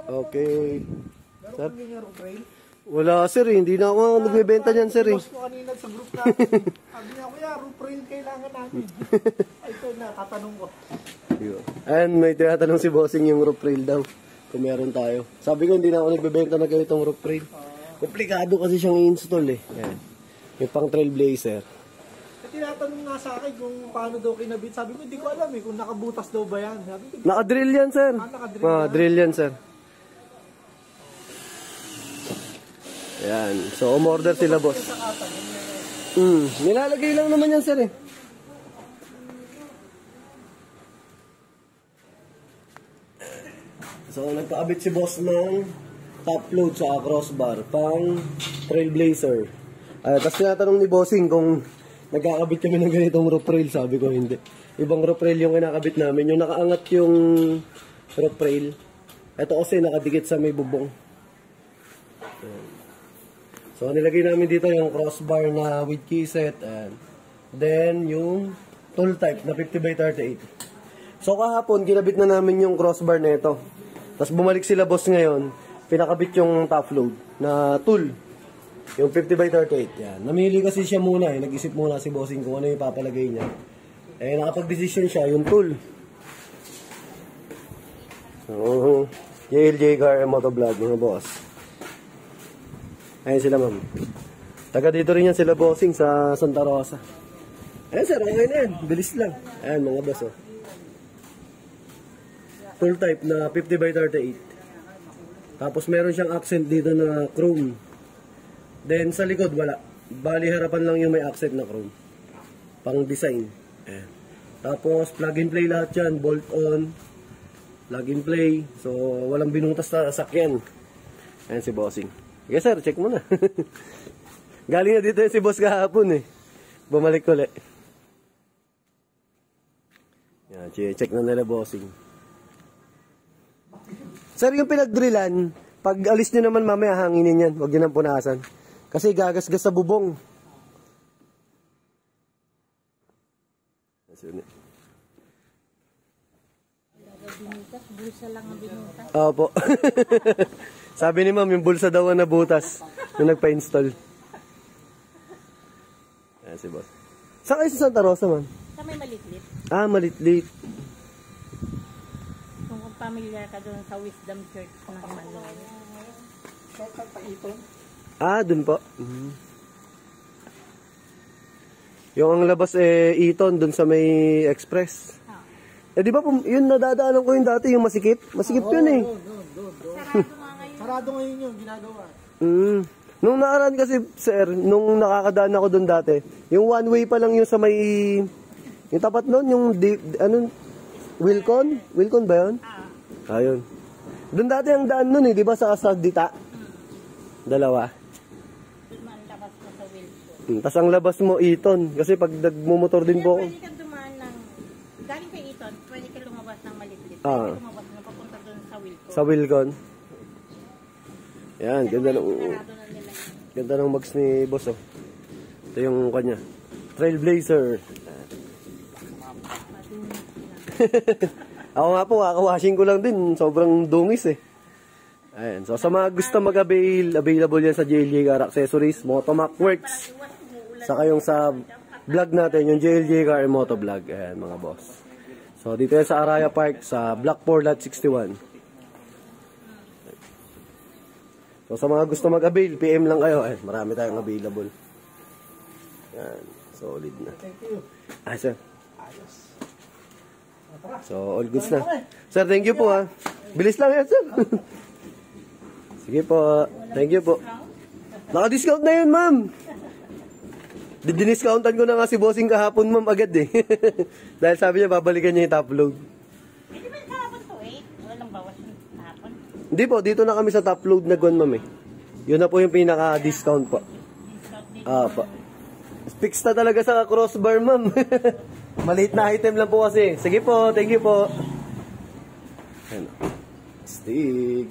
Okay. Sir? Meron yung rope rail? Wala sir, hindi na ako nagbebenta niyan sir. Boss ko kanina sa group natin. Sabi niya, kuya, rope rail kailangan namin. Ay, ito na, tatanong ko. And may tinatanong si Bossing yung rope rail daw. Kung meron tayo. Sabi ko, hindi na ako nagbebenta na ganitong rope rail. Komplikado kasi siyang i-install eh. Yan. Yung pang Trailblazer. Tinatanong nga sa akin kung paano daw kinabit. Sabi ko, hindi ko alam eh, kung nakabutas daw ba yan. Sabi ko, Naka-drill yan sir. Naka-drill Drill yan sir. Yan. So, umorder sila boss. Nilalagay lang naman yan sir eh. So, nagpaabit si boss ng top load sa crossbar pang Trailblazer. Tapos tinatanong ni Bossing kung nagkakabit kami ng ganitong rope rail. Sabi ko hindi. Ibang rope rail yung kinakabit namin. Yung nakaangat yung rope rail. Ito kasi nakadikit sa may bubong. So nilagay namin dito yung crossbar na with keyset. And then yung tool type na 50x38. So kahapon kinabit na namin yung crossbar na ito. Tapos bumalik sila boss ngayon. Pinakabit yung top load na tool. Yung 50x38. Yan. Namili kasi siya muna eh. Nag-isip muna si Bossing kung ano yung papalagay niya. Eh, nakapag-decision siya, yung tool. So, JLJ Car Motovlog, mga boss. Ayan sila, ma'am. Taga dito rin yan sila, Bossing, sa Santa Rosa. Ayan, sir, okay na yan. Bilis lang. Ayan, mga boss, oh. Tool type na 50x38. Tapos, meron siyang accent dito na chrome. Then, sa likod, wala. Bali, harapan lang yung may accent na chrome. Pang design. Ayan. Tapos, plug and play lahat yan. Bolt on. Plug and play. So, walang binutas na sakyan. Ayan si Bossing. Yes, sir. Check mo na. Galing na dito si Boss kahapon eh. Bumalik ulit. Yan, check na nila Bossing. Sir, yung pinag-drillan, pag alis nyo naman mamaya hanginin yan. Huwag nyo nang punasan. Kasi gagasgas sa bubong. Bulsa lang ang binutas. Opo. Sabi ni ma'am, yung bulsa daw na butas nung nagpa-install. Ayan si boss. Saan kayo sa Santa Rosa, ma'am? Sa may Malitlit. Ah, Malitlit. Kung familiar ka doon sa Wisdom Church ng Manoy. Shortcut pa ito. Ah, dun po. Yung ang labas Eton dun sa may Express. Eh di ba yun nadadaanan ko yung dati yung masikip? Masikip yun eh. Sarado nga ngayon. Sarado ngayon yun, ginagawa. Nung nakaraan kasi sir, nung nakakadaan ako dun dati, yung one way pa lang yung sa may yung tapat nun, yung Wilcon? Wilcon ba yun? Ayun. Dun dati ang daan nun eh, di ba sa Sagdita? Dalawa. Tapos ang labas mo, Eton. Kasi pag nagmumotor din po ako. Pwede kang dumaan ng, galing kay Eton, pwede kang lumabas ng Malitlit. Pwede lumabas na papunta doon sa Wilcon. Sa Wilcon. Yan, ganda ng mags ni boss oh. Ito yung kanya. Trailblazer. Ako nga po, kakawashing ko lang din. Sobrang dungis eh. Ayan. So sa mga gusto available yan sa JLJ Car Accessories, Motomac Works. Saka yung sa vlog natin, yung JLJ Car Motovlog. Ayan mga boss. So dito yan sa Araya Park, sa Block 4 Lot 61. So sa mga gusto mag-avail, PM lang kayo. Ayan, marami tayong available. Ayan, solid na. Thank you. Ah, sir. So all goods na. Sir, thank you po ha. Bilis lang yan, sir. Sige po. Thank you po. Naka-discount na yun, ma'am. Diniscountan ko na nga si Bossing kahapon, ma'am, agad eh. Dahil sabi niya, babalikan niya yung top load. Hindi ba kahapon to eh? Wala lang bawas yung kahapon. Hindi po, dito na kami sa top load na gwan, ma'am eh. Yun na po yung pinaka-discount po. Po. Fix na talaga sa crossbar, ma'am. Maliit na item lang po kasi. Sige po, thank you po. Ayan. Stick.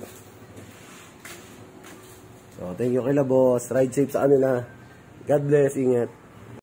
So, thank you kila boss. Ride safe sa kanila. God bless, ingat.